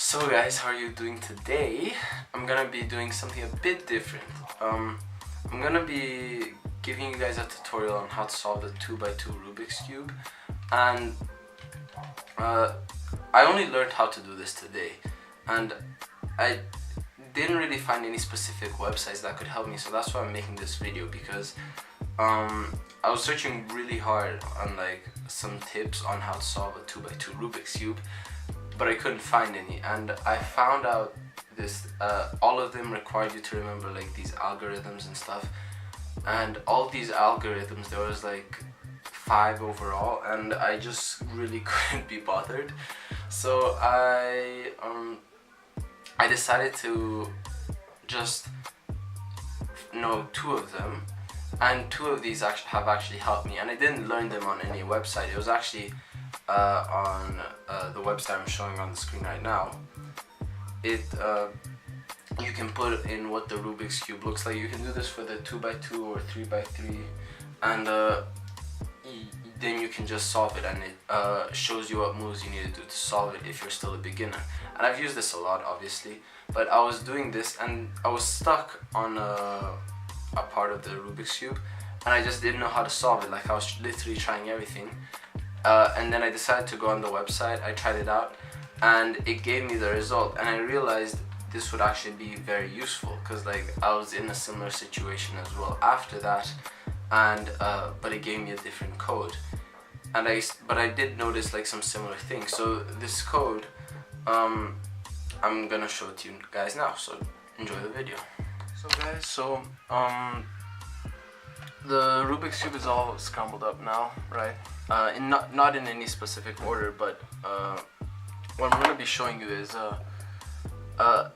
So guys, how are you doing today? I'm gonna be doing something a bit different. I'm gonna be giving you guys a tutorial on how to solve the 2x2 Rubik's Cube, and I only learned how to do this today, and I didn't really find any specific websites that could help me, so that's why I'm making this video, because I was searching really hard on like some tips on how to solve a 2x2 Rubik's Cube, but I couldn't find any, and I found out this all of them required you to remember like these algorithms and stuff, and all these algorithms, there was like 5 overall, and I just really couldn't be bothered, so I decided to just know 2 of them, and 2 of these have actually helped me, and I didn't learn them on any website. It was actually on the website I'm showing on the screen right now. You can put in what the Rubik's Cube looks like. You can do this for the 2x2 or 3x3, and then you can just solve it, and it shows you what moves you need to do to solve it if you're still a beginner. And I've used this a lot, obviously, but I was doing this and I was stuck on a part of the Rubik's Cube, and I just didn't know how to solve it. Like, I was literally trying everything, and then I decided to go on the website. I tried it out and it gave me the result, and I realized this would actually be very useful, because like I was in a similar situation as well after that, and but it gave me a different code, and I did notice like some similar things. So this code, I'm gonna show it to you guys now, so enjoy the video. So guys, the Rubik's Cube is all scrambled up now, right? Not in any specific order, but what I'm gonna be showing you is the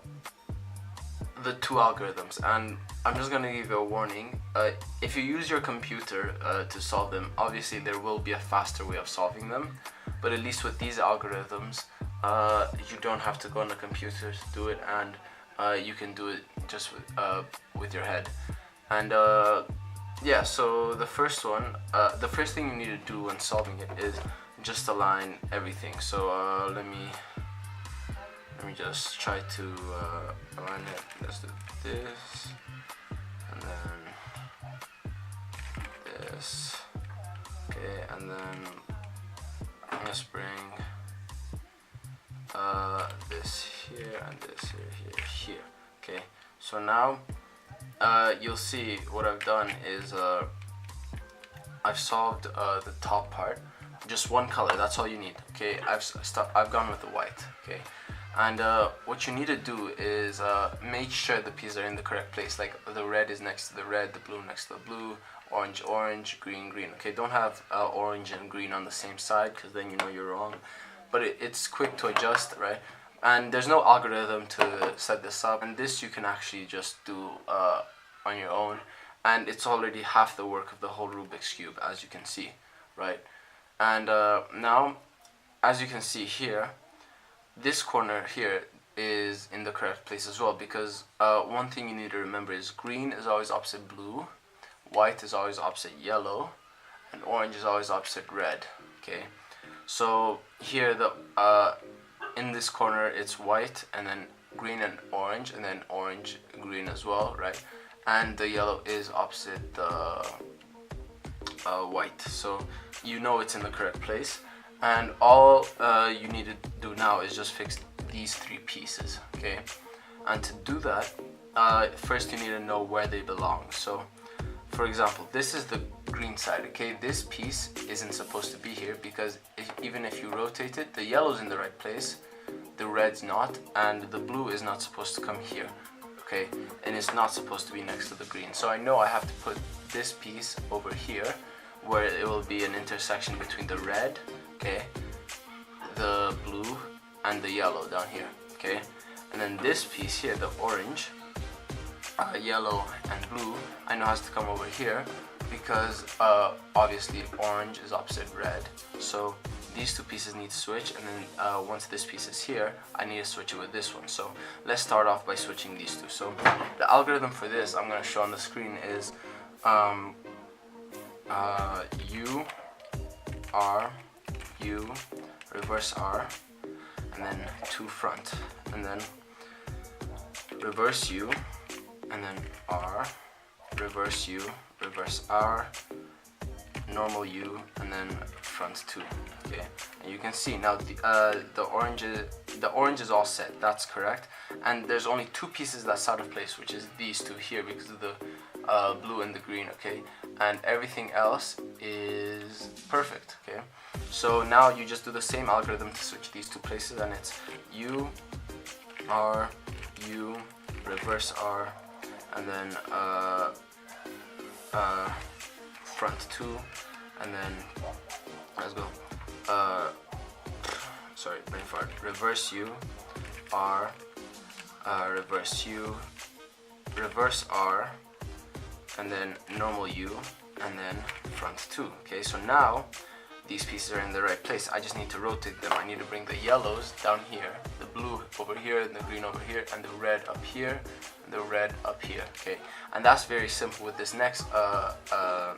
2 algorithms, and I'm just gonna give you a warning. If you use your computer to solve them, obviously there will be a faster way of solving them, but at least with these algorithms, you don't have to go on a computer to do it, and you can do it just with your head. And yeah, so the first thing you need to do when solving it is just align everything. So let me just try to align it. Let's do this, and then this. Okay, and then let's bring this here and this here. Okay, so now you'll see what I've done is I've solved the top part, just one color. That's all you need. Okay, I've gone with the white. Okay, and what you need to do is make sure the pieces are in the correct place. Like the red is next to the red, the blue next to the blue, orange, green. Okay, don't have orange and green on the same side, because then you know you're wrong. But it's quick to adjust, right? And there's no algorithm to set this up, and this you can actually just do on your own, and it's already half the work of the whole Rubik's Cube, as you can see, right? And now, as you can see here, this corner here is in the correct place as well, because one thing you need to remember is green is always opposite blue, white is always opposite yellow, and orange is always opposite red. Okay, so here in this corner it's white, and then green and orange, and then orange, green as well, right? And the yellow is opposite the white, so you know it's in the correct place. And all you need to do now is just fix these 3 pieces, okay? And to do that, first you need to know where they belong. So for example, this is the green side, okay? This piece isn't supposed to be here, because even if you rotate it, the yellow's in the right place, the red's not, and the blue is not supposed to come here, okay? And it's not supposed to be next to the green. So I know I have to put this piece over here, where it will be an intersection between the red, okay, the blue, and the yellow down here, okay? And then this piece here, the orange, yellow, and blue, I know has to come over here, because obviously orange is opposite red. So these 2 pieces need to switch, and then once this piece is here, I need to switch it with this one. So let's start off by switching these 2. So the algorithm for this I'm going to show on the screen is U, R, U, reverse R, and then 2 front, and then reverse U, and then R, reverse U, reverse R, normal U, and then front 2. Okay, and you can see now the orange is all set. That's correct. And there's only 2 pieces that's out of place, which is these 2 here because of the blue and the green. Okay, and everything else is perfect. Okay, so now you just do the same algorithm to switch these 2 places, and it's U, R, U, reverse R, and then front 2, and then let's go. Sorry, brain fart. Reverse U, R, reverse U, reverse R, and then normal U, and then front 2. Okay, so now these pieces are in the right place. I just need to rotate them. I need to bring the yellows down here, the blue over here, and the green over here, and the red up here, and the red up here. Okay, and that's very simple with this next I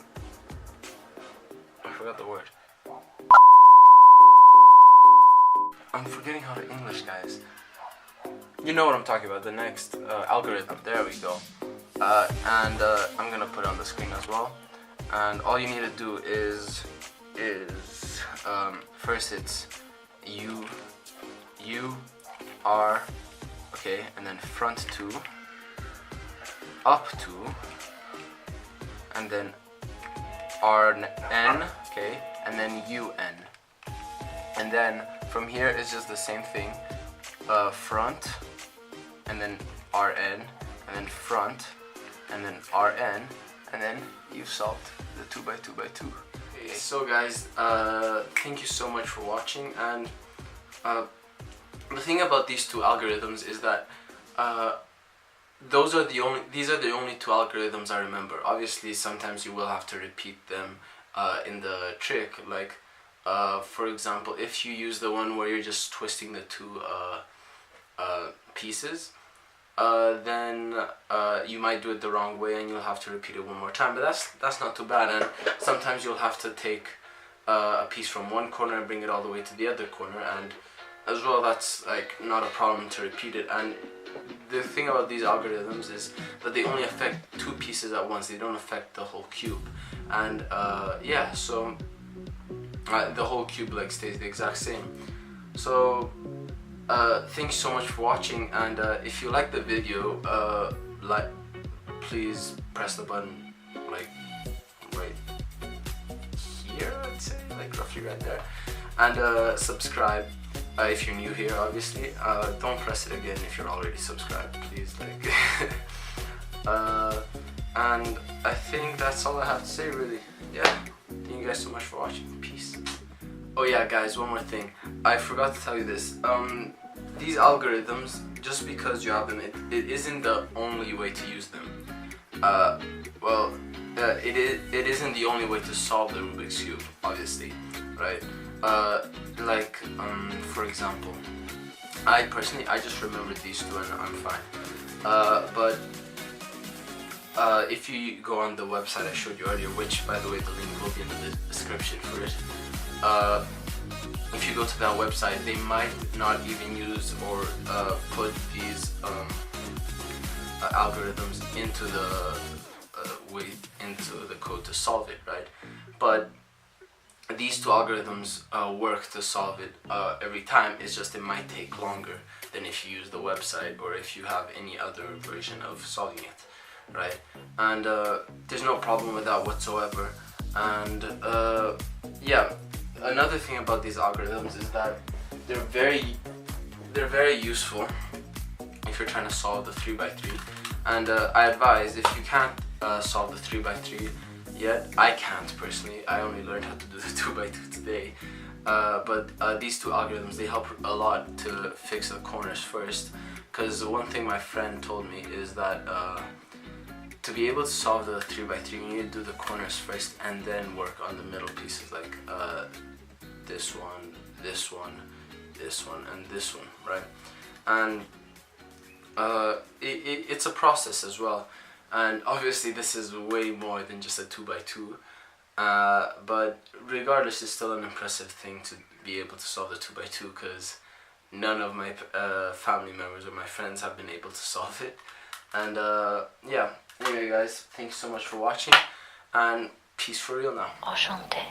forgot the word. I'm forgetting how to English, guys. You know what I'm talking about, the next algorithm. There we go. And I'm gonna put it on the screen as well. And all you need to do is first it's U, R, okay, and then front 2, up 2, and then R, N, okay, and then U, N. And then from here it's just the same thing, front, and then R, N, and then front, and then R, N, and then you've solved the 2x2x2. Okay, so guys, thank you so much for watching. And the thing about these 2 algorithms is that these are the only 2 algorithms I remember. Obviously, sometimes you will have to repeat them in the trick. Like, for example, if you use the one where you're just twisting the 2 pieces, then you might do it the wrong way and you'll have to repeat it one more time. But that's not too bad. And sometimes you'll have to take a piece from one corner and bring it all the way to the other corner, and as well, that's like not a problem to repeat it. And the thing about these algorithms is that they only affect 2 pieces at once. They don't affect the whole cube. And yeah, so the whole cube like stays the exact same. So thanks so much for watching, and if you like the video, please press the button like right here, I'd say, like roughly right there, and subscribe if you're new here. Obviously, don't press it again if you're already subscribed, please. Like and I think that's all I have to say, really. Yeah, thank you guys so much for watching. Peace. Oh yeah, guys, one more thing. I forgot to tell you this. These algorithms, just because you have them, it isn't the only way to use them. It isn't the only way to solve the Rubik's Cube, obviously, right? Like, for example, I just remembered these 2 and I'm fine. But if you go on the website I showed you earlier, which, by the way, the link will be in the description for it, if you go to that website, they might not even use or put these algorithms into the code to solve it, right? But these 2 algorithms work to solve it every time. It's just it might take longer than if you use the website or if you have any other version of solving it, right? And there's no problem with that whatsoever. And yeah, another thing about these algorithms is that they're very useful if you're trying to solve the 3x3. And I advise, if you can't solve the 3x3 yet, I can't personally, I only learned how to do the 2x2 today, but these 2 algorithms, they help a lot to fix the corners first, because one thing my friend told me is that to be able to solve the 3x3, you need to do the corners first and then work on the middle pieces, like this one, this one, this one, and this one, right? And it's a process as well. And obviously this is way more than just a 2x2, but regardless, it's still an impressive thing to be able to solve the 2x2, because none of my family members or my friends have been able to solve it. And yeah, anyway guys, thanks so much for watching, and peace for real now. Enchanté.